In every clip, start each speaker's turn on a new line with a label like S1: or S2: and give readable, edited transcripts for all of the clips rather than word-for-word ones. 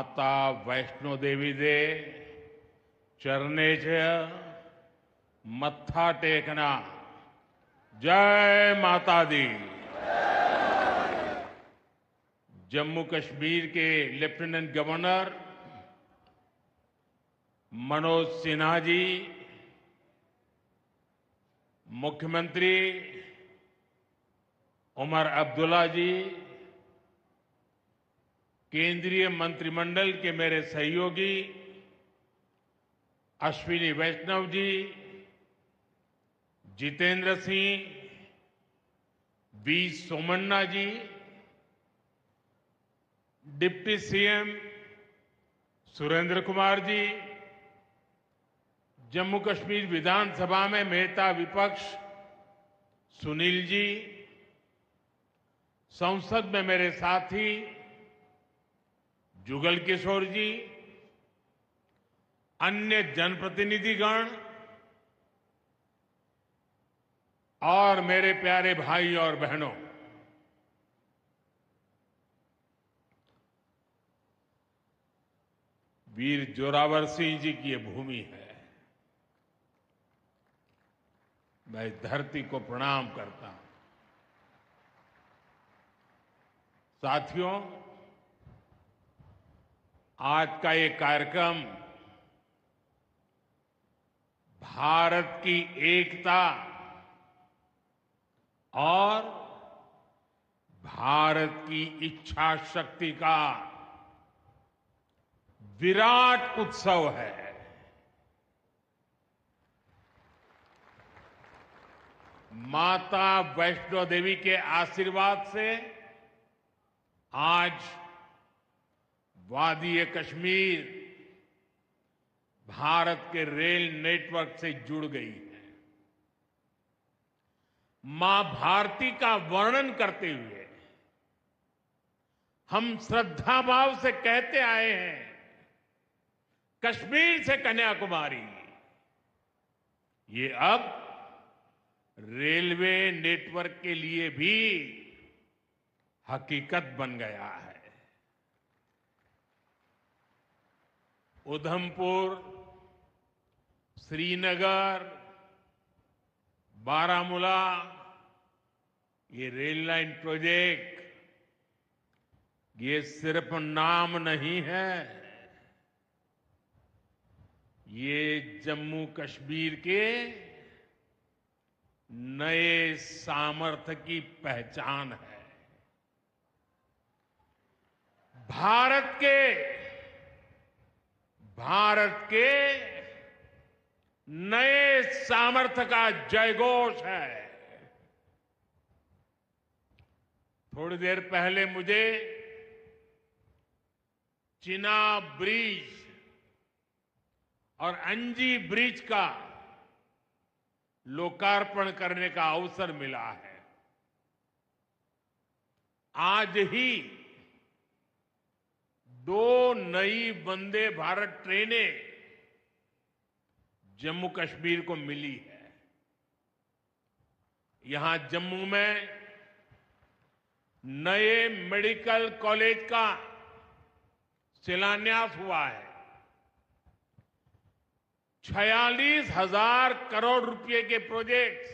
S1: माता वैष्णो देवी दे चरणे च मत्था टेकना। जय माता दी। जम्मू कश्मीर के लेफ्टिनेंट गवर्नर मनोज सिन्हा जी, मुख्यमंत्री उमर अब्दुल्ला जी, केंद्रीय मंत्रिमंडल के मेरे सहयोगी Ashwini Vaishnaw ji, Jitendra Singh, V Somanna ji, deputy CM Surendra Kumar ji, Jammu Kashmir विधानसभा में नेता विपक्ष सुनील जी, संसद में मेरे साथी जुगल किशोर जी, अन्य जनप्रतिनिधिगण और मेरे प्यारे भाई और बहनों, वीर जोरावर सिंह जी की ये भूमि है। मैं इस धरती को प्रणाम करता हूं। साथियों, आज का ये कार्यक्रम भारत की एकता और भारत की इच्छा शक्ति का विराट उत्सव है। माता वैष्णो देवी के आशीर्वाद से आज वादी कश्मीर भारत के रेल नेटवर्क से जुड़ गई है। मां भारती का वर्णन करते हुए हम श्रद्धा भाव से कहते आए हैं, कश्मीर से कन्याकुमारी। ये अब रेलवे नेटवर्क के लिए भी हकीकत बन गया है। उधमपुर, श्रीनगर, बारामूला, ये रेल लाइन प्रोजेक्ट ये सिर्फ नाम नहीं है, ये जम्मू कश्मीर के नए सामर्थ्य की पहचान है। भारत के नए सामर्थ्य का जयघोष है। थोड़ी देर पहले मुझे चिनाब ब्रिज और अंजी ब्रिज का लोकार्पण करने का अवसर मिला है। आज ही 2 नई वंदे भारत ट्रेनें जम्मू कश्मीर को मिली है। यहां जम्मू में नए मेडिकल कॉलेज का शिलान्यास हुआ है। 46,000 करोड़ रुपए के प्रोजेक्ट्स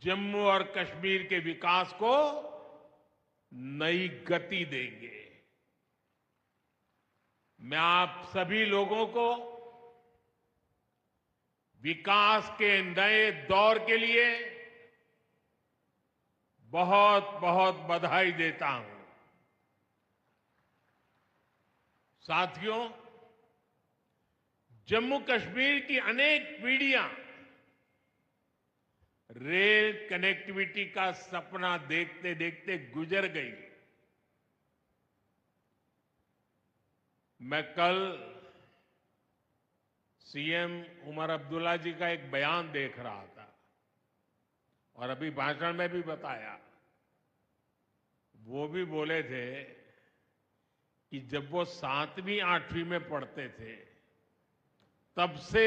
S1: जम्मू और कश्मीर के विकास को नई गति देंगे। मैं आप सभी लोगों को विकास के नए दौर के लिए बहुत बहुत बधाई देता हूं। साथियों, जम्मू कश्मीर की अनेक पीढ़ियां रेल कनेक्टिविटी का सपना देखते देखते गुजर गई। मैं कल सीएम उमर अब्दुल्ला जी का एक बयान देख रहा था और अभी भाषण में भी बताया। वो भी बोले थे कि जब वो 7वीं 8वीं में पढ़ते थे तब से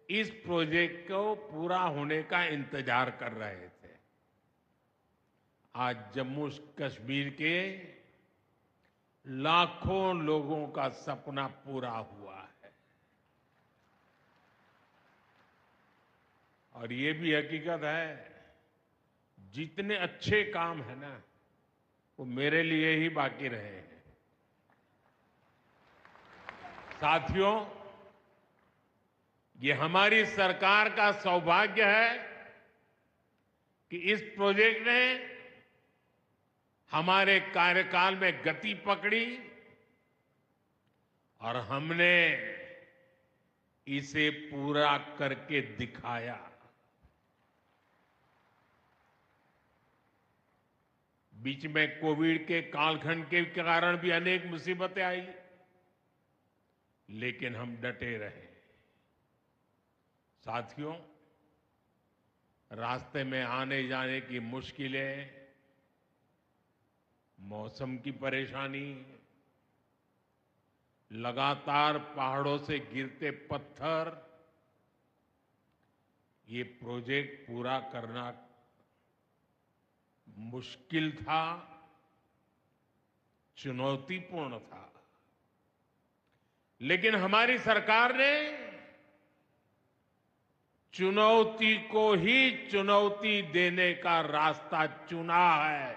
S1: इस प्रोजेक्ट को पूरा होने का इंतजार कर रहे थे। आज जम्मू कश्मीर के लाखों लोगों का सपना पूरा हुआ है। और ये भी हकीकत है, जितने अच्छे काम है ना, वो मेरे लिए ही बाकी रहे हैं। साथियों, ये हमारी सरकार का सौभाग्य है कि इस प्रोजेक्ट ने हमारे कार्यकाल में गति पकड़ी और हमने इसे पूरा करके दिखाया। बीच में कोविड के कालखंड के कारण भी अनेक मुसीबतें आई, लेकिन हम डटे रहे। साथियों, रास्ते में आने जाने की मुश्किलें, मौसम की परेशानी, लगातार पहाड़ों से गिरते पत्थर, ये प्रोजेक्ट पूरा करना मुश्किल था, चुनौतीपूर्ण था। लेकिन हमारी सरकार ने चुनौती को ही चुनौती देने का रास्ता चुना है।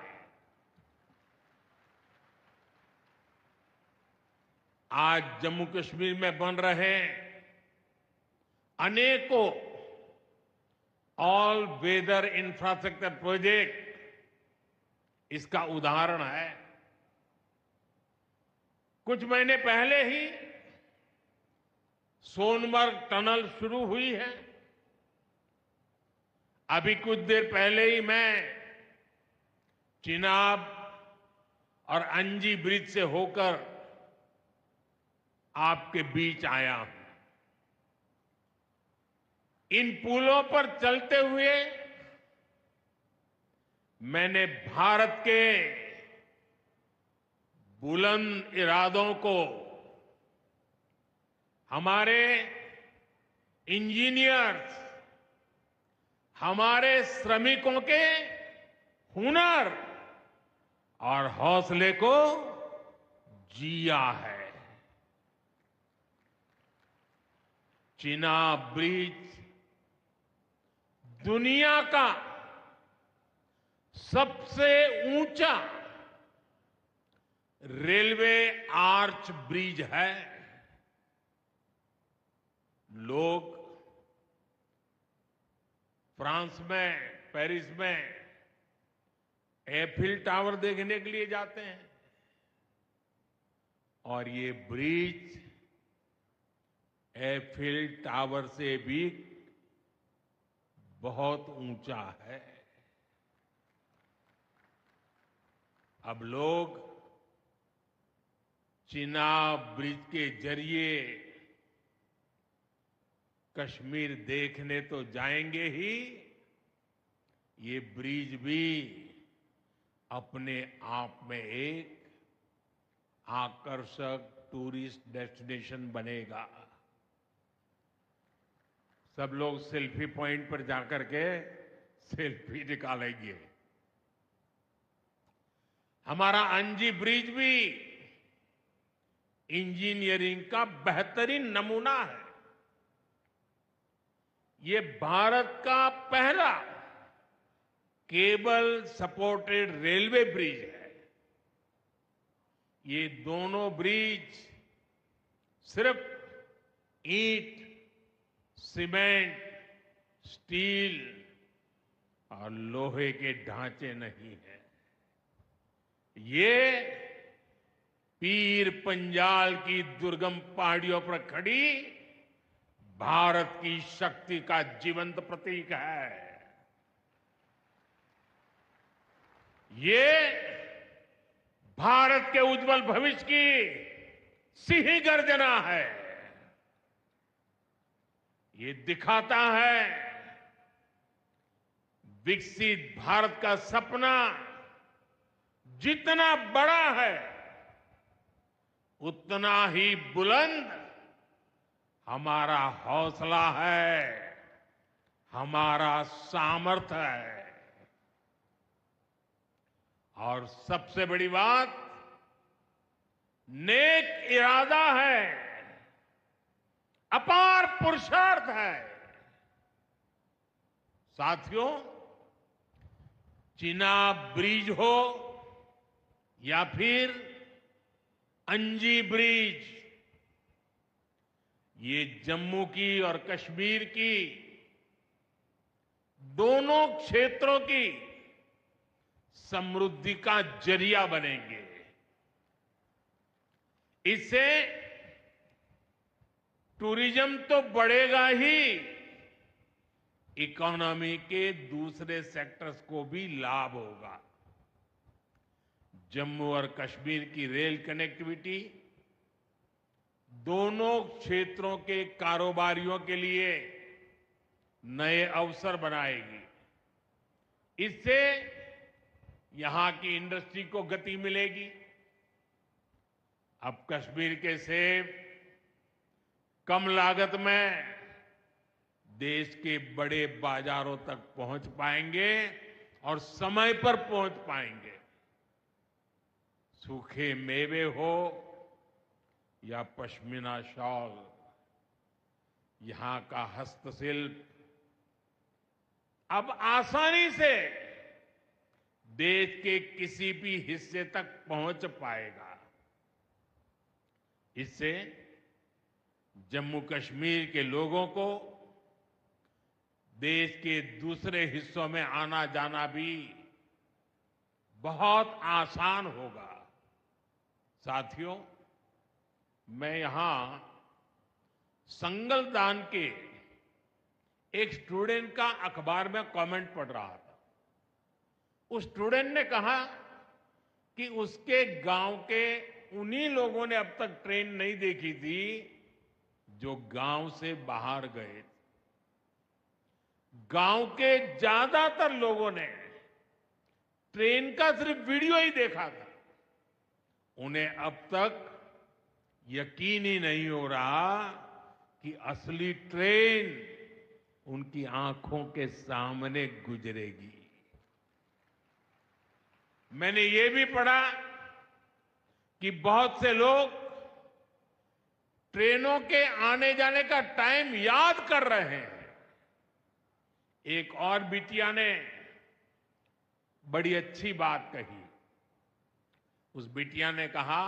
S1: आज जम्मू कश्मीर में बन रहे अनेकों ऑल वेदर इंफ्रास्ट्रक्चर प्रोजेक्ट इसका उदाहरण है। कुछ महीने पहले ही सोनमर्ग टनल शुरू हुई है। अभी कुछ देर पहले ही मैं चिनाब और अंजी ब्रिज से होकर आपके बीच आया हूं। इन पुलों पर चलते हुए मैंने भारत के बुलंद इरादों को, हमारे इंजीनियर्स, हमारे श्रमिकों के हुनर और हौसले को जिया है। चिनाब ब्रिज दुनिया का सबसे ऊंचा रेलवे आर्च ब्रिज है। लोग फ्रांस में, पेरिस में एफिल टावर देखने के लिए जाते हैं, और ये ब्रिज एफिल टावर से भी बहुत ऊंचा है। अब लोग चिनाब ब्रिज के जरिए कश्मीर देखने तो जाएंगे ही, ये ब्रिज भी अपने आप में एक आकर्षक टूरिस्ट डेस्टिनेशन बनेगा। सब लोग सेल्फी पॉइंट पर जाकर के सेल्फी निकालेंगे। हमारा अंजी ब्रिज भी इंजीनियरिंग का बेहतरीन नमूना है। ये भारत का पहला केबल सपोर्टेड रेलवे ब्रिज है। ये दोनों ब्रिज सिर्फ ईंट, सीमेंट, स्टील और लोहे के ढांचे नहीं हैं। ये पीर पंजाल की दुर्गम पहाड़ियों पर खड़ी भारत की शक्ति का जीवंत प्रतीक है। ये भारत के उज्जवल भविष्य की सिंह गर्जना है। ये दिखाता है विकसित भारत का सपना जितना बड़ा है, उतना ही बुलंद हमारा हौसला है, हमारा सामर्थ्य है। और सबसे बड़ी बात, नेक इरादा है, अपार पुरुषार्थ है। साथियों, चिनाब ब्रिज हो या फिर अंजी ब्रिज, ये जम्मू की और कश्मीर की दोनों क्षेत्रों की समृद्धि का जरिया बनेंगे। इससे टूरिज्म तो बढ़ेगा ही, इकोनॉमी के दूसरे सेक्टर्स को भी लाभ होगा। जम्मू और कश्मीर की रेल कनेक्टिविटी दोनों क्षेत्रों के कारोबारियों के लिए नए अवसर बनाएगी। इससे यहां की इंडस्ट्री को गति मिलेगी। अब कश्मीर के सेब कम लागत में देश के बड़े बाजारों तक पहुंच पाएंगे और समय पर पहुंच पाएंगे। सूखे मेवे हो या पश्मीना शॉल, यहां का हस्तशिल्प अब आसानी से देश के किसी भी हिस्से तक पहुंच पाएगा। इससे जम्मू कश्मीर के लोगों को देश के दूसरे हिस्सों में आना जाना भी बहुत आसान होगा। साथियों, मैं यहां संगलदान के एक स्टूडेंट का अखबार में कमेंट पढ़ रहा था। उस स्टूडेंट ने कहा कि उसके गांव के उन्हीं लोगों ने अब तक ट्रेन नहीं देखी थी जो गांव से बाहर गए। गांव के ज्यादातर लोगों ने ट्रेन का सिर्फ वीडियो ही देखा था। उन्हें अब तक यकीन ही नहीं हो रहा कि असली ट्रेन उनकी आंखों के सामने गुजरेगी। मैंने ये भी पढ़ा कि बहुत से लोग ट्रेनों के आने जाने का टाइम याद कर रहे हैं। एक और बिटिया ने बड़ी अच्छी बात कही। उस बिटिया ने कहा,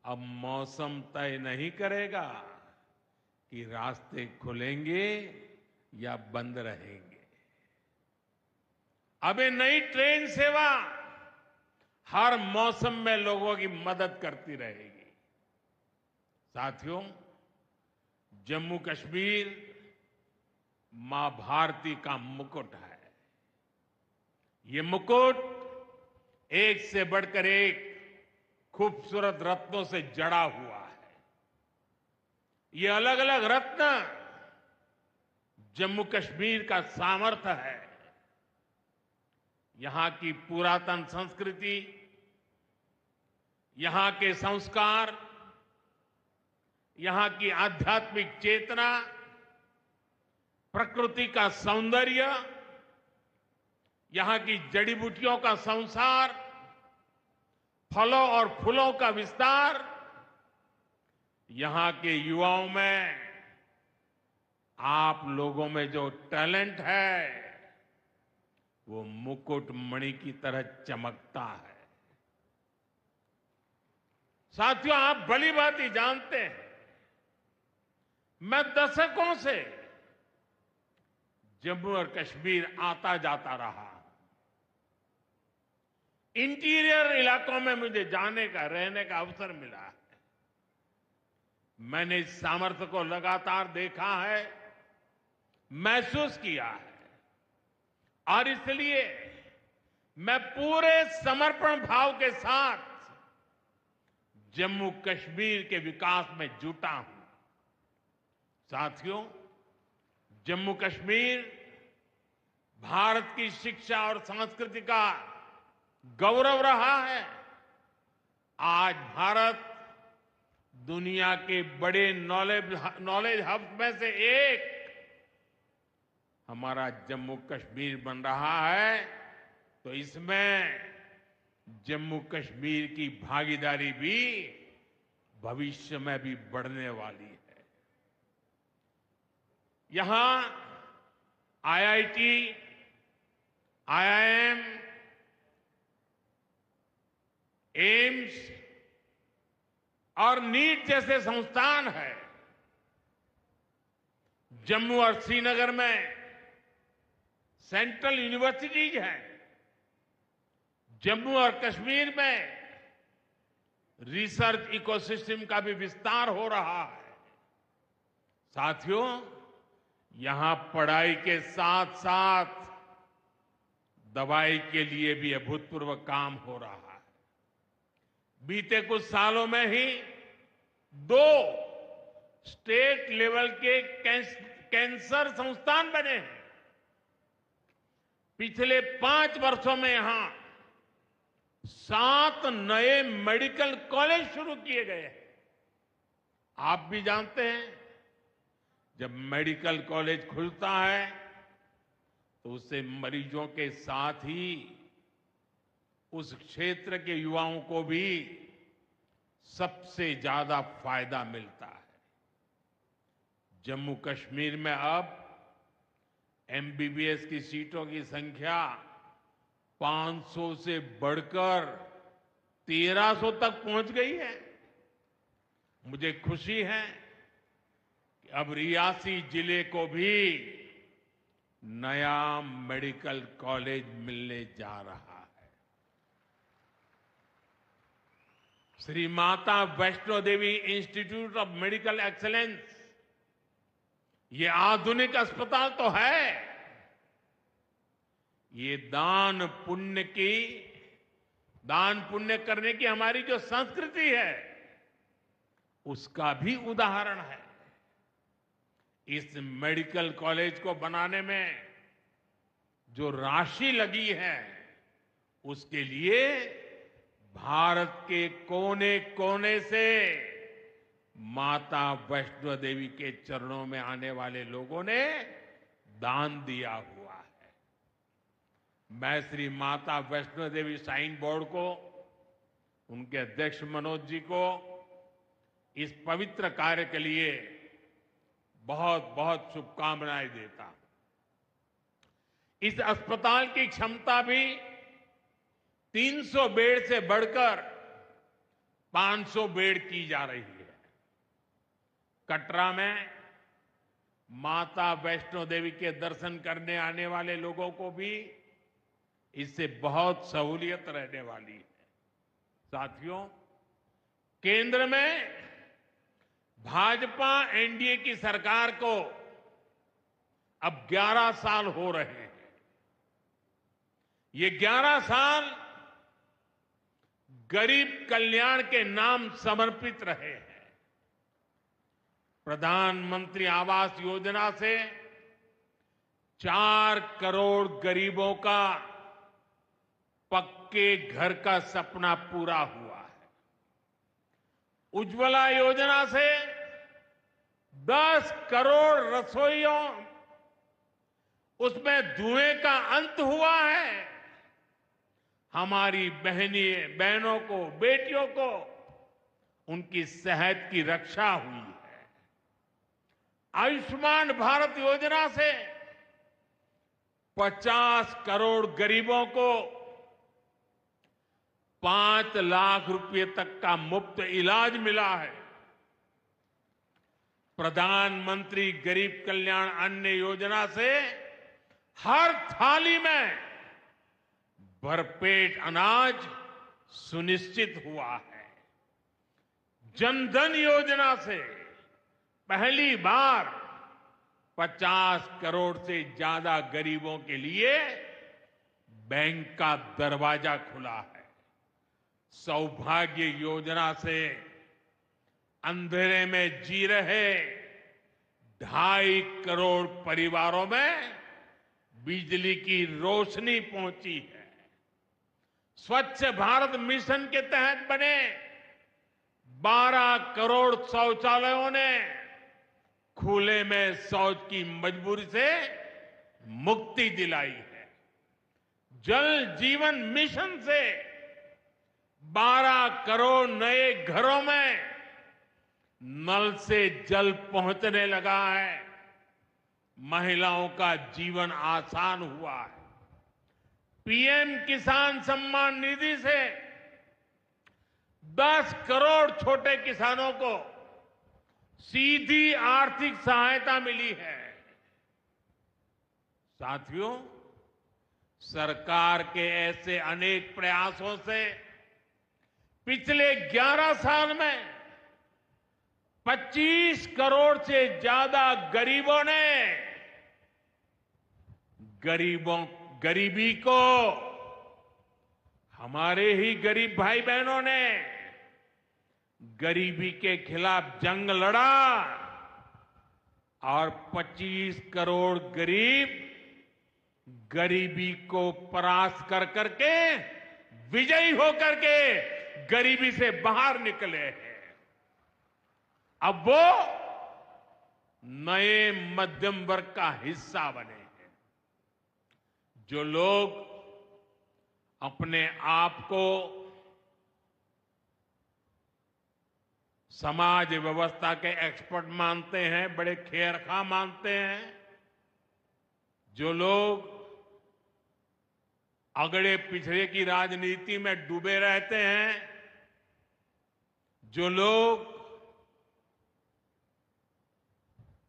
S1: अब मौसम तय नहीं करेगा कि रास्ते खुलेंगे या बंद रहेंगे। अब ये नई ट्रेन सेवा हर मौसम में लोगों की मदद करती रहेगी। साथियों, जम्मू कश्मीर मां भारती का मुकुट है। ये मुकुट एक से बढ़कर एक खूबसूरत रत्नों से जड़ा हुआ है। ये अलग अलग रत्न जम्मू कश्मीर का सामर्थ्य है। यहां की पुरातन संस्कृति, यहां के संस्कार, यहां की आध्यात्मिक चेतना, प्रकृति का सौंदर्य, यहां की जड़ी बूटियों का संसार, फलों और फूलों का विस्तार, यहां के युवाओं में, आप लोगों में जो टैलेंट है वो मुकुट मणि की तरह चमकता है। साथियों, आप भली भांति जानते हैं, मैं दशकों से जम्मू और कश्मीर आता जाता रहा। इंटीरियर इलाकों में मुझे जाने का, रहने का अवसर मिला है। मैंने इस सामर्थ्य को लगातार देखा है, महसूस किया है, और इसलिए मैं पूरे समर्पण भाव के साथ जम्मू कश्मीर के विकास में जुटा हूं। साथियों, जम्मू कश्मीर भारत की शिक्षा और संस्कृति का गौरव रहा है। आज भारत दुनिया के बड़े नॉलेज हब में से एक हमारा जम्मू कश्मीर बन रहा है। तो इसमें जम्मू कश्मीर की भागीदारी भी भविष्य में भी बढ़ने वाली है। यहां आईआईटी, आईआईएम, एम्स और नीट जैसे संस्थान है। जम्मू और श्रीनगर में सेंट्रल यूनिवर्सिटीज हैं। जम्मू और कश्मीर में रिसर्च इकोसिस्टम का भी विस्तार हो रहा है। साथियों, यहां पढ़ाई के साथ साथ दवाई के लिए भी अभूतपूर्व काम हो रहा है। बीते कुछ सालों में ही 2 स्टेट लेवल के कैंसर संस्थान बने हैं। पिछले 5 वर्षों में यहां 7 नए मेडिकल कॉलेज शुरू किए गए हैं। आप भी जानते हैं, जब मेडिकल कॉलेज खुलता है तो उससे मरीजों के साथ ही उस क्षेत्र के युवाओं को भी सबसे ज्यादा फायदा मिलता है। जम्मू कश्मीर में अब एमबीबीएस की सीटों की संख्या 500 से बढ़कर 1300 तक पहुंच गई है। मुझे खुशी है कि अब रियासी जिले को भी नया मेडिकल कॉलेज मिलने जा रहा है। Shri Mata Vaishno Devi institute of medical excellence, ये आधुनिक अस्पताल तो है, ये दान पुण्य करने की हमारी जो संस्कृति है उसका भी उदाहरण है। इस मेडिकल कॉलेज को बनाने में जो राशि लगी है उसके लिए भारत के कोने कोने से माता वैष्णो देवी के चरणों में आने वाले लोगों ने दान दिया हुआ है। मैं श्री माता वैष्णो देवी श्राइन बोर्ड को, उनके अध्यक्ष मनोज जी को इस पवित्र कार्य के लिए बहुत बहुत शुभकामनाएं देता हूं। इस अस्पताल की क्षमता भी 300 बेड से बढ़कर 500 बेड की जा रही है। कटरा में माता वैष्णो देवी के दर्शन करने आने वाले लोगों को भी इससे बहुत सहूलियत रहने वाली है। साथियों, केंद्र में भाजपा एनडीए की सरकार को अब 11 साल हो रहे हैं। ये 11 साल गरीब कल्याण के नाम समर्पित रहे हैं। प्रधानमंत्री आवास योजना से 4 करोड़ गरीबों का पक्के घर का सपना पूरा हुआ है। उज्ज्वला योजना से 10 करोड़ रसोइयों, उसमें धुएं का अंत हुआ है। हमारी बहनों को, बेटियों को उनकी सेहत की रक्षा हुई है। आयुष्मान भारत योजना से 50 करोड़ गरीबों को 5 लाख रुपए तक का मुफ्त इलाज मिला है। प्रधानमंत्री गरीब कल्याण अन्न योजना से हर थाली में भरपेट अनाज सुनिश्चित हुआ है। जनधन योजना से पहली बार 50 करोड़ से ज्यादा गरीबों के लिए बैंक का दरवाजा खुला है। सौभाग्य योजना से अंधेरे में जी रहे 2.5 करोड़ परिवारों में बिजली की रोशनी पहुंची है। स्वच्छ भारत मिशन के तहत बने 12 करोड़ शौचालयों ने खुले में शौच की मजबूरी से मुक्ति दिलाई है। जल जीवन मिशन से 12 करोड़ नए घरों में नल से जल पहुंचने लगा है। महिलाओं का जीवन आसान हुआ है। पीएम किसान सम्मान निधि से 10 करोड़ छोटे किसानों को सीधी आर्थिक सहायता मिली है। साथियों, सरकार के ऐसे अनेक प्रयासों से पिछले 11 साल में 25 करोड़ से ज्यादा गरीबों ने गरीबी को, हमारे ही गरीब भाई बहनों ने गरीबी के खिलाफ जंग लड़ा और 25 करोड़ गरीब गरीबी को परास्त कर करके, विजयी होकर के गरीबी से बाहर निकले हैं। अब वो नए मध्यम वर्ग का हिस्सा बने हैं। जो लोग अपने आप को समाज व्यवस्था के एक्सपर्ट मानते हैं, बड़े खेरखा मानते हैं, जो लोग अगड़े पिछड़े की राजनीति में डूबे रहते हैं, जो लोग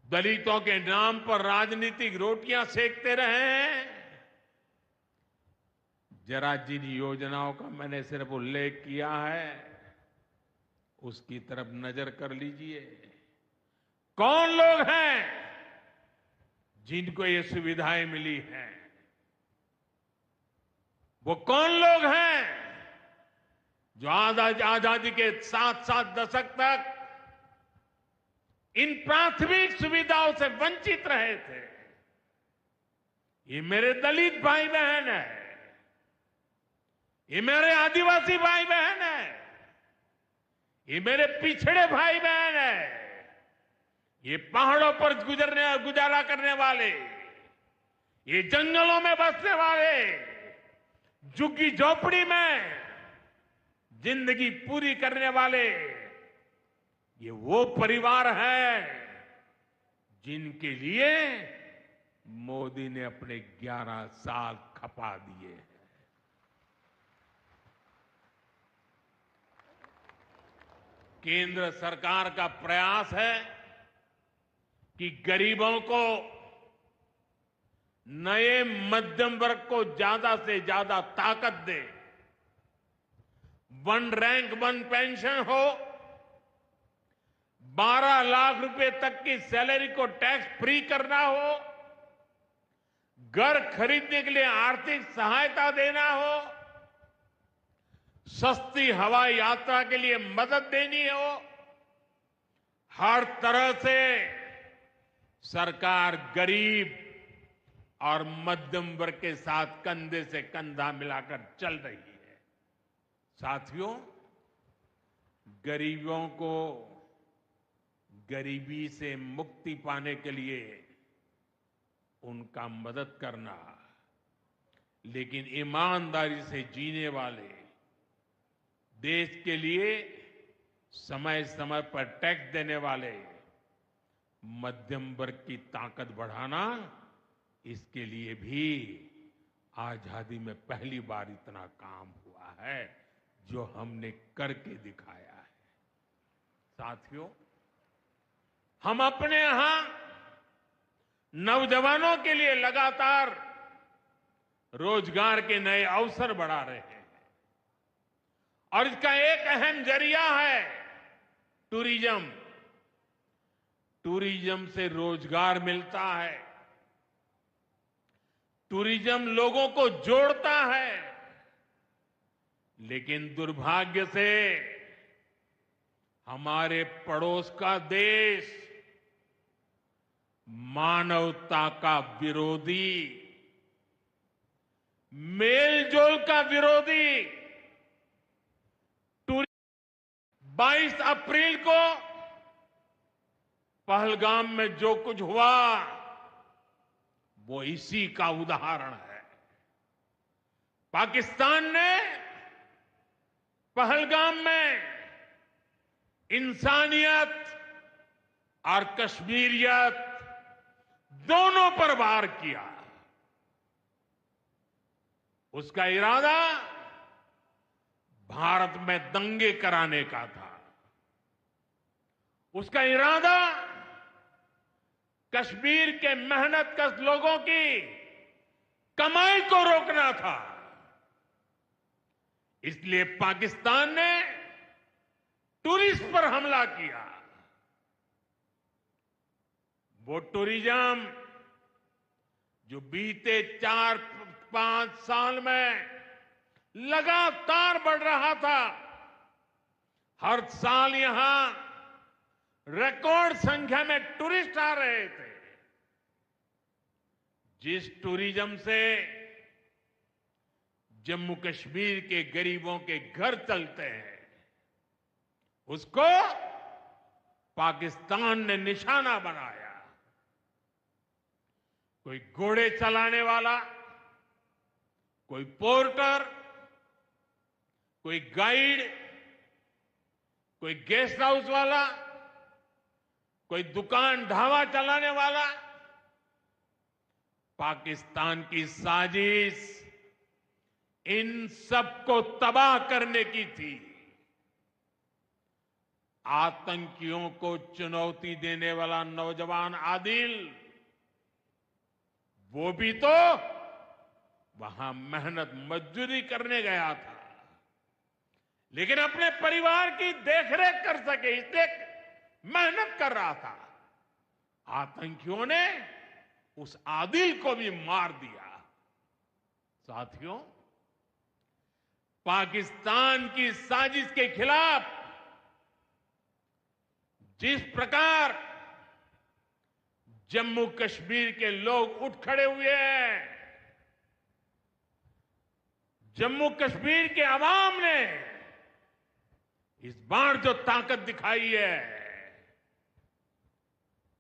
S1: दलितों के नाम पर राजनीतिक रोटियां सेकते रहे हैं, जरा जिन योजनाओं का मैंने सिर्फ उल्लेख किया है उसकी तरफ नजर कर लीजिए। कौन लोग हैं जिनको ये सुविधाएं मिली हैं? वो कौन लोग हैं जो आजादी के 7 दशक तक इन प्राथमिक सुविधाओं से वंचित रहे थे? ये मेरे दलित भाई बहन है, ये मेरे आदिवासी भाई बहन है, ये मेरे पिछड़े भाई बहन है, ये पहाड़ों पर गुजारा करने वाले, ये जंगलों में बसने वाले, झुग्गी झोपड़ी में जिंदगी पूरी करने वाले, ये वो परिवार है जिनके लिए मोदी ने अपने 11 साल खपा दिए हैं। केंद्र सरकार का प्रयास है कि गरीबों को, नए मध्यम वर्ग को ज्यादा से ज्यादा ताकत दे। 1 रैंक 1 पेंशन हो, 12 लाख रुपए तक की सैलरी को टैक्स फ्री करना हो, घर खरीदने के लिए आर्थिक सहायता देना हो, सस्ती हवाई यात्रा के लिए मदद देनी हो, हर तरह से सरकार गरीब और मध्यम वर्ग के साथ कंधे से कंधा मिलाकर चल रही है। साथियों, गरीबों को गरीबी से मुक्ति पाने के लिए उनका मदद करना, लेकिन ईमानदारी से जीने वाले, देश के लिए समय समय पर टैक्स देने वाले मध्यम वर्ग की ताकत बढ़ाना, इसके लिए भी आजादी में पहली बार इतना काम हुआ है जो हमने करके दिखाया है। साथियों, हम अपने यहां नौजवानों के लिए लगातार रोजगार के नए अवसर बढ़ा रहे हैं और इसका एक अहम जरिया है टूरिज्म। टूरिज्म से रोजगार मिलता है, टूरिज्म लोगों को जोड़ता है, लेकिन दुर्भाग्य से हमारे पड़ोस का देश मानवता का विरोधी, मेलजोल का विरोधी 22 अप्रैल को पहलगाम में जो कुछ हुआ वो इसी का उदाहरण है। पाकिस्तान ने पहलगाम में इंसानियत और कश्मीरियत दोनों पर वार किया। उसका इरादा भारत में दंगे कराने का था। उसका इरादा कश्मीर के मेहनतकश लोगों की कमाई को रोकना था। इसलिए पाकिस्तान ने टूरिस्ट पर हमला किया। वो टूरिज्म जो बीते 4-5 साल में लगातार बढ़ रहा था, हर साल यहां रिकॉर्ड संख्या में टूरिस्ट आ रहे थे। जिस टूरिज्म से जम्मू कश्मीर के गरीबों के घर चलते हैं, उसको पाकिस्तान ने निशाना बनाया। कोई घोड़े चलाने वाला, कोई पोर्टर, कोई गाइड, कोई गेस्ट हाउस वाला, कोई दुकान ढाबा चलाने वाला, पाकिस्तान की साजिश इन सबको तबाह करने की थी। आतंकियों को चुनौती देने वाला नौजवान आदिल, वो भी तो वहां मेहनत मजदूरी करने गया था, लेकिन अपने परिवार की देखरेख कर सके इसलिए मेहनत कर रहा था। आतंकियों ने उस आदिल को भी मार दिया। साथियों, पाकिस्तान की साजिश के खिलाफ जिस प्रकार जम्मू कश्मीर के लोग उठ खड़े हुए हैं, जम्मू कश्मीर के अवाम ने इस बार जो ताकत दिखाई है,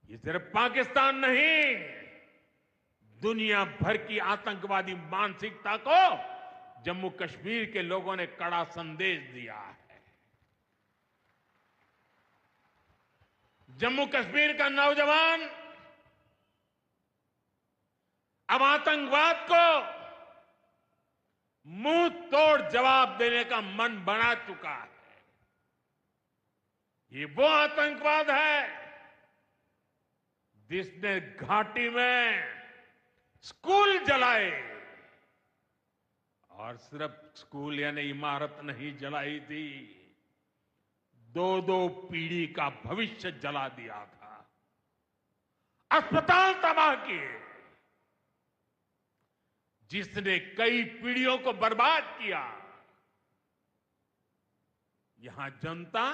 S1: ये सिर्फ पाकिस्तान नहीं, दुनिया भर की आतंकवादी मानसिकता को जम्मू कश्मीर के लोगों ने कड़ा संदेश दिया है। जम्मू कश्मीर का नौजवान अब आतंकवाद को मुंह तोड़ जवाब देने का मन बना चुका है। ये वो आतंकवाद है जिसने घाटी में स्कूल जलाए, और सिर्फ स्कूल यानी इमारत नहीं जलाई थी, 2-2 पीढ़ी का भविष्य जला दिया था, अस्पताल तबाह किए, जिसने कई पीढ़ियों को बर्बाद किया। यहां जनता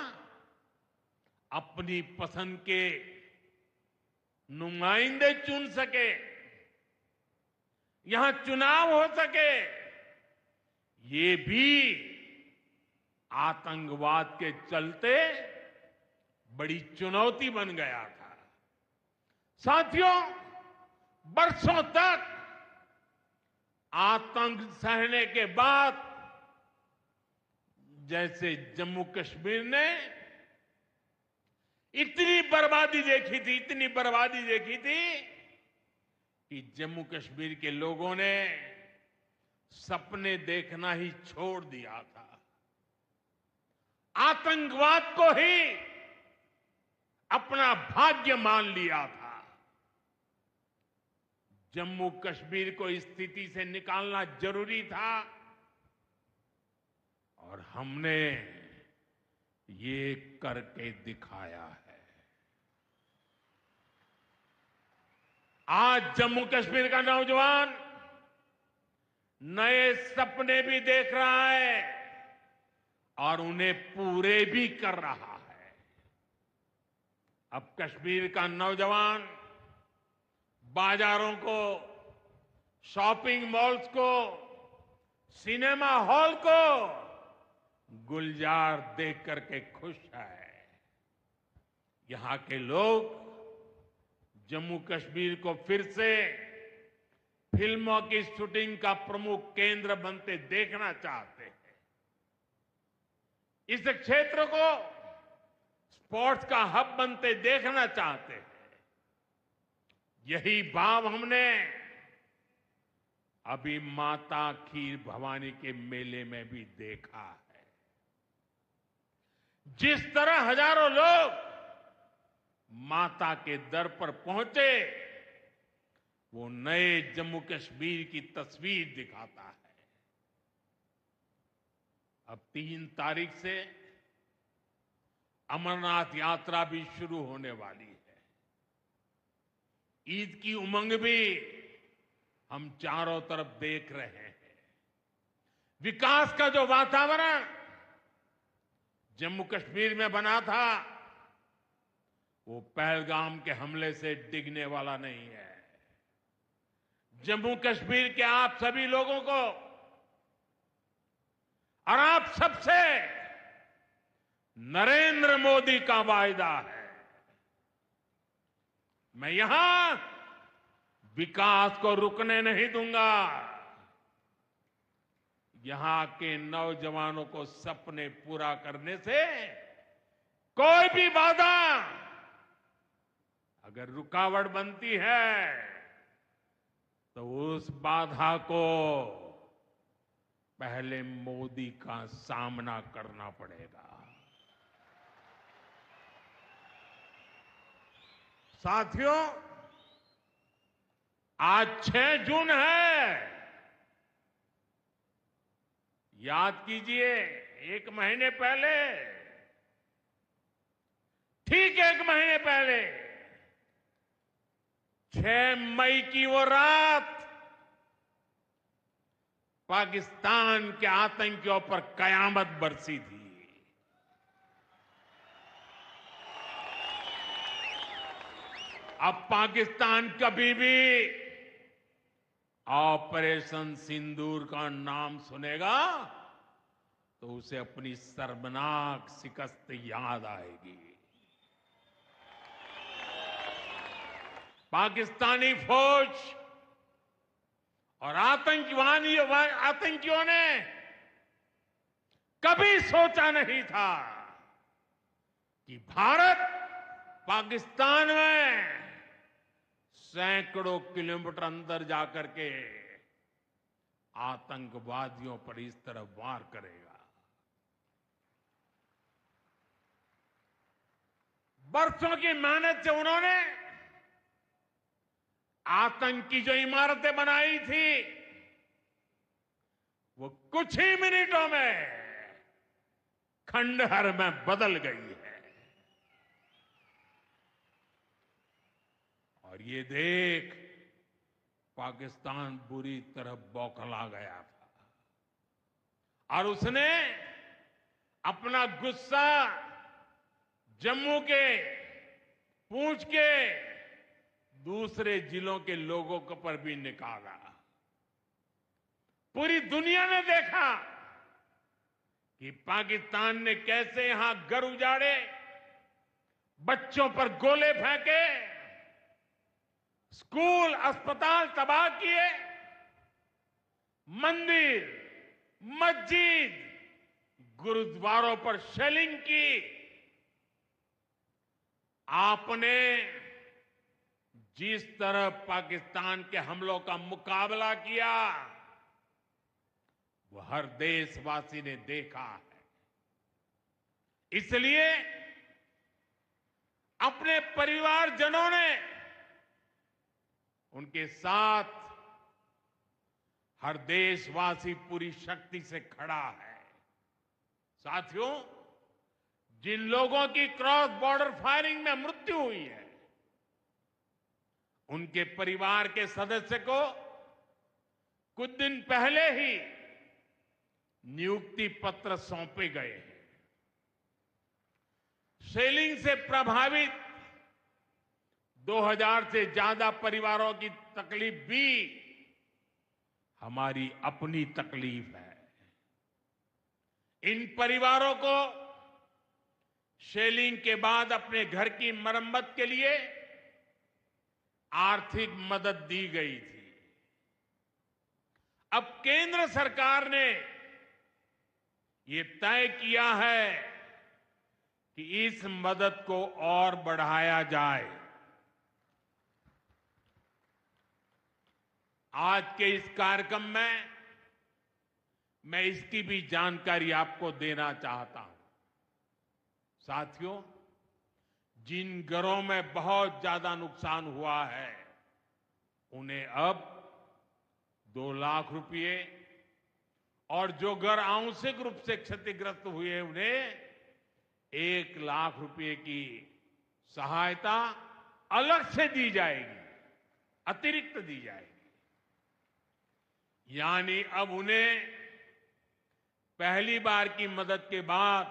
S1: अपनी पसंद के नुमाइंदे चुन सके, यहां चुनाव हो सके, ये भी आतंकवाद के चलते बड़ी चुनौती बन गया था। साथियों, बरसों तक आतंक सहने के बाद जैसे जम्मू कश्मीर ने इतनी बर्बादी देखी थी, इतनी बर्बादी देखी थी कि जम्मू कश्मीर के लोगों ने सपने देखना ही छोड़ दिया था। आतंकवाद को ही अपना भाग्य मान लिया था। जम्मू कश्मीर को इस स्थिति से निकालना जरूरी था, और हमने ये करके दिखाया है। आज जम्मू कश्मीर का नौजवान नए सपने भी देख रहा है और उन्हें पूरे भी कर रहा है। अब कश्मीर का नौजवान बाजारों को, शॉपिंग मॉल्स को, सिनेमा हॉल को गुलजार देख करके खुश है। यहां के लोग जम्मू कश्मीर को फिर से फिल्मों की शूटिंग का प्रमुख केंद्र बनते देखना चाहते हैं। इस क्षेत्र को स्पोर्ट्स का हब बनते देखना चाहते हैं। यही भाव हमने अभी माता खीर भवानी के मेले में भी देखा है। जिस तरह हजारों लोग माता के दर पर पहुंचे, वो नए जम्मू कश्मीर की तस्वीर दिखाता है। अब 3 तारीख से अमरनाथ यात्रा भी शुरू होने वाली है। ईद की उमंग भी हम चारों तरफ देख रहे हैं। विकास का जो वातावरण जम्मू कश्मीर में बना था, वो पहलगाम के हमले से डिगने वाला नहीं है। जम्मू कश्मीर के आप सभी लोगों को और आप सबसे नरेंद्र मोदी का वायदा है। मैं यहां विकास को रुकने नहीं दूंगा। यहां के नौजवानों को सपने पूरा करने से कोई भी बाधा अगर रुकावट बनती है, तो उस बाधा को पहले मोदी का सामना करना पड़ेगा। साथियों, आज 6 जून है। याद कीजिए, 1 महीने पहले, ठीक 1 महीने पहले 6 मई की वो रात पाकिस्तान के आतंकियों पर कयामत बरसी थी। अब पाकिस्तान कभी भी ऑपरेशन सिंदूर का नाम सुनेगा तो उसे अपनी शर्मनाक शिकस्त याद आएगी। पाकिस्तानी फौज और आतंकियों ने कभी सोचा नहीं था कि भारत पाकिस्तान में सैकड़ों किलोमीटर अंदर जाकर के आतंकवादियों पर इस तरह वार करेगा। बरसों की मेहनत से उन्होंने आतंकी जो इमारतें बनाई थी, वो कुछ ही मिनटों में खंडहर में बदल गई है। और ये देख पाकिस्तान बुरी तरह बौखला गया था और उसने अपना गुस्सा जम्मू के, पूंछ के दूसरे जिलों के लोगों के पर भी निकाला। पूरी दुनिया ने देखा कि पाकिस्तान ने कैसे यहां घर उजाड़े, बच्चों पर गोले फेंके, स्कूल, अस्पताल तबाह किए, मंदिर, मस्जिद, गुरुद्वारों पर शेलिंग की। आपने जिस तरह पाकिस्तान के हमलों का मुकाबला किया, वो हर देशवासी ने देखा है। इसलिए अपने परिवारजनों ने उनके साथ हर देशवासी पूरी शक्ति से खड़ा है। साथियों, जिन लोगों की क्रॉस बॉर्डर फायरिंग में मृत्यु हुई है, उनके परिवार के सदस्य को कुछ दिन पहले ही नियुक्ति पत्र सौंपे गए हैं। शेलिंग से प्रभावित 2000 से ज्यादा परिवारों की तकलीफ भी हमारी अपनी तकलीफ है। इन परिवारों को शेलिंग के बाद अपने घर की मरम्मत के लिए आर्थिक मदद दी गई थी। अब केंद्र सरकार ने ये तय किया है कि इस मदद को और बढ़ाया जाए। आज के इस कार्यक्रम में मैं इसकी भी जानकारी आपको देना चाहता हूं। साथियों, जिन घरों में बहुत ज्यादा नुकसान हुआ है, उन्हें अब 2 लाख रुपए और जो घर आंशिक रूप से क्षतिग्रस्त हुए उन्हें 1 लाख रुपए की सहायता अलग से दी जाएगी, अतिरिक्त दी जाएगी। यानी अब उन्हें पहली बार की मदद के बाद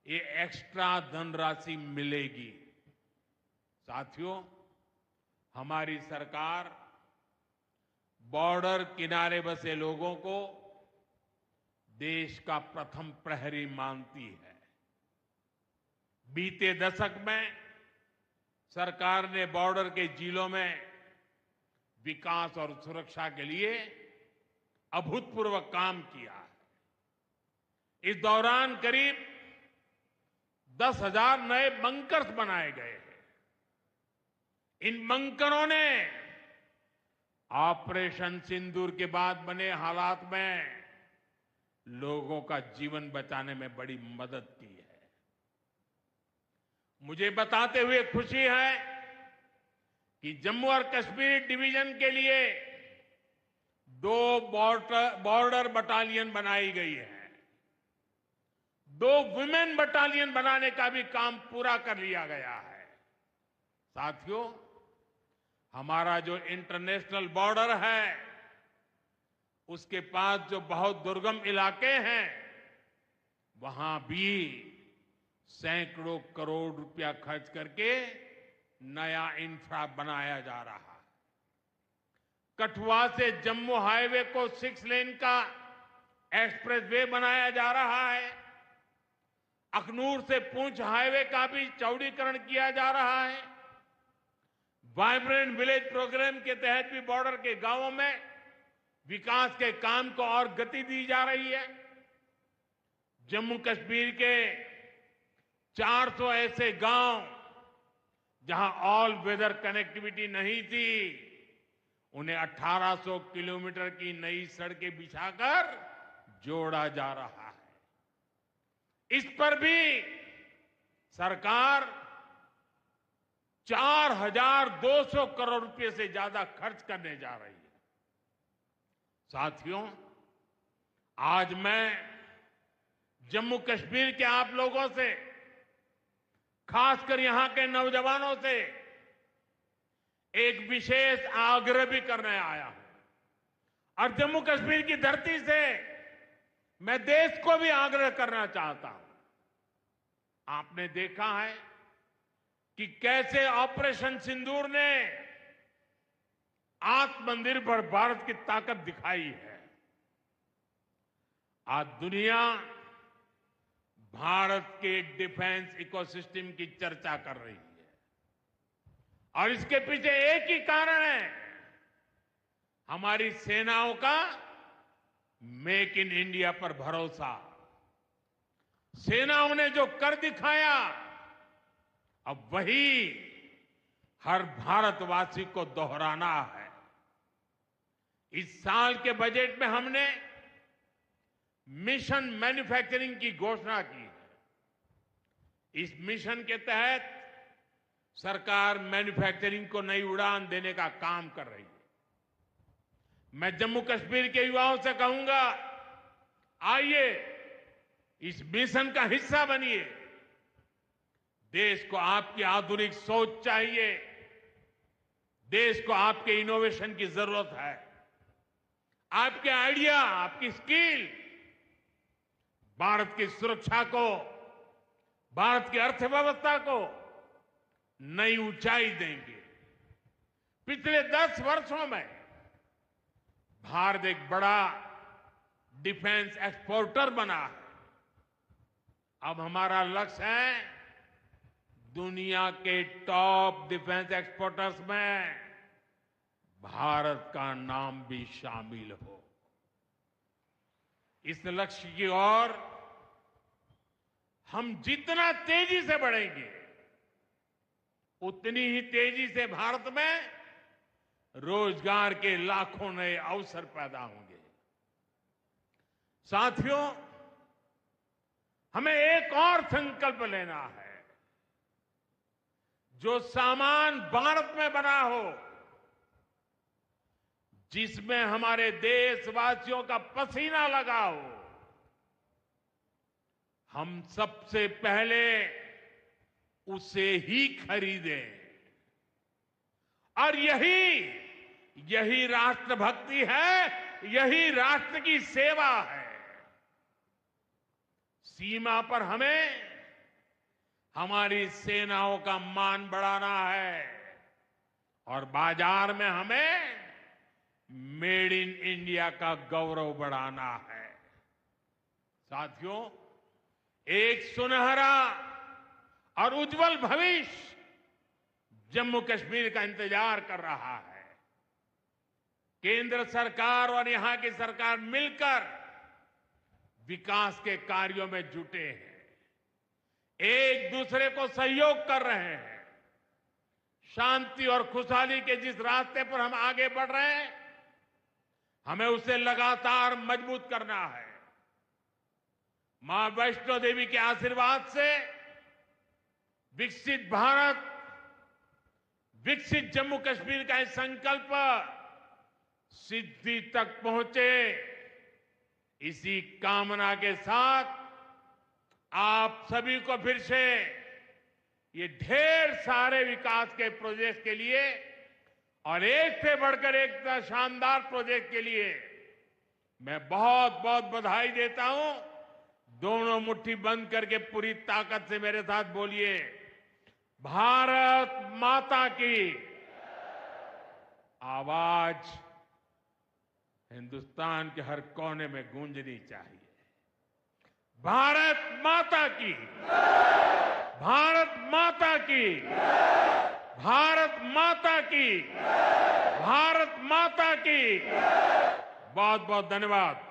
S1: ये एक्स्ट्रा धनराशि मिलेगी। साथियों, हमारी सरकार बॉर्डर किनारे बसे लोगों को देश का प्रथम प्रहरी मानती है। बीते दशक में सरकार ने बॉर्डर के जिलों में विकास और सुरक्षा के लिए अभूतपूर्व काम किया है। इस दौरान करीब 10,000 नए बंकर्स बनाए गए हैं। इन बंकरों ने ऑपरेशन सिंदूर के बाद बने हालात में लोगों का जीवन बचाने में बड़ी मदद की है। मुझे बताते हुए खुशी है कि जम्मू और कश्मीर डिवीजन के लिए 2 बॉर्डर बटालियन बनाई गई है। 2 वुमेन बटालियन बनाने का भी काम पूरा कर लिया गया है। साथियों, हमारा जो इंटरनेशनल बॉर्डर है, उसके पास जो बहुत दुर्गम इलाके हैं, वहां भी सैकड़ों करोड़ रुपया खर्च करके नया इंफ्रा बनाया जा रहा है। कठुआ से जम्मू हाईवे को 6 लेन का एक्सप्रेसवे बनाया जा रहा है। अखनूर से पुंछ हाईवे का भी चौड़ीकरण किया जा रहा है। वाइब्रेंट विलेज प्रोग्राम के तहत भी बॉर्डर के गांवों में विकास के काम को और गति दी जा रही है। जम्मू कश्मीर के 400 ऐसे गांव जहां ऑल वेदर कनेक्टिविटी नहीं थी, उन्हें 1800 किलोमीटर की नई सड़कें बिछाकर जोड़ा जा रहा है। इस पर भी सरकार 4,200 करोड़ रुपए से ज्यादा खर्च करने जा रही है। साथियों, आज मैं जम्मू कश्मीर के आप लोगों से, खासकर यहां के नौजवानों से एक विशेष आग्रह भी करने आया हूं। और जम्मू कश्मीर की धरती से मैं देश को भी आग्रह करना चाहता हूं। आपने देखा है कि कैसे ऑपरेशन सिंदूर ने आत्मनिर्भर भारत की ताकत दिखाई है। आज दुनिया भारत के डिफेंस इकोसिस्टम की चर्चा कर रही है और इसके पीछे एक ही कारण है, हमारी सेनाओं का मेक इन इंडिया पर भरोसा। सेनाओं ने जो कर दिखाया, अब वही हर भारतवासी को दोहराना है। इस साल के बजट में हमने मिशन मैन्युफैक्चरिंग की घोषणा की है। इस मिशन के तहत सरकार मैन्युफैक्चरिंग को नई उड़ान देने का काम कर रही है। मैं जम्मू कश्मीर के युवाओं से कहूंगा, आइए इस मिशन का हिस्सा बनिए। देश को आपकी आधुनिक सोच चाहिए, देश को आपके इनोवेशन की जरूरत है। आपके आइडिया, आपकी स्किल भारत की सुरक्षा को, भारत की अर्थव्यवस्था को नई ऊंचाई देंगे। पिछले 10 वर्षों में भारत एक बड़ा डिफेंस एक्सपोर्टर बना है। अब हमारा लक्ष्य है दुनिया के टॉप डिफेंस एक्सपोर्टर्स में भारत का नाम भी शामिल हो। इस लक्ष्य की ओर हम जितना तेजी से बढ़ेंगे, उतनी ही तेजी से भारत में रोजगार के लाखों नए अवसर पैदा होंगे। साथियों, हमें एक और संकल्प लेना है। जो सामान भारत में बना हो, जिसमें हमारे देशवासियों का पसीना लगा हो, हम सबसे पहले उसे ही खरीदें। और यही राष्ट्रभक्ति है, यही राष्ट्र की सेवा है। सीमा पर हमें हमारी सेनाओं का मान बढ़ाना है और बाजार में हमें मेड इन इंडिया का गौरव बढ़ाना है। साथियों, एक सुनहरा और उज्जवल भविष्य जम्मू कश्मीर का इंतजार कर रहा है। केंद्र सरकार और यहां की सरकार मिलकर विकास के कार्यों में जुटे हैं, एक दूसरे को सहयोग कर रहे हैं। शांति और खुशहाली के जिस रास्ते पर हम आगे बढ़ रहे हैं, हमें उसे लगातार मजबूत करना है। मां वैष्णो देवी के आशीर्वाद से विकसित भारत, विकसित जम्मू कश्मीर का यह संकल्प सिद्धि तक पहुंचे, इसी कामना के साथ आप सभी को फिर से ये ढेर सारे विकास के प्रोजेक्ट के लिए और एक से बढ़कर एक शानदार प्रोजेक्ट के लिए मैं बहुत बहुत बधाई देता हूं। दोनों मुट्ठी बंद करके पूरी ताकत से मेरे साथ बोलिए, भारत माता की। आवाज हिंदुस्तान के हर कोने में गूंजनी चाहिए। भारत माता की, भारत माता की, भारत माता की, भारत माता की। बहुत बहुत धन्यवाद।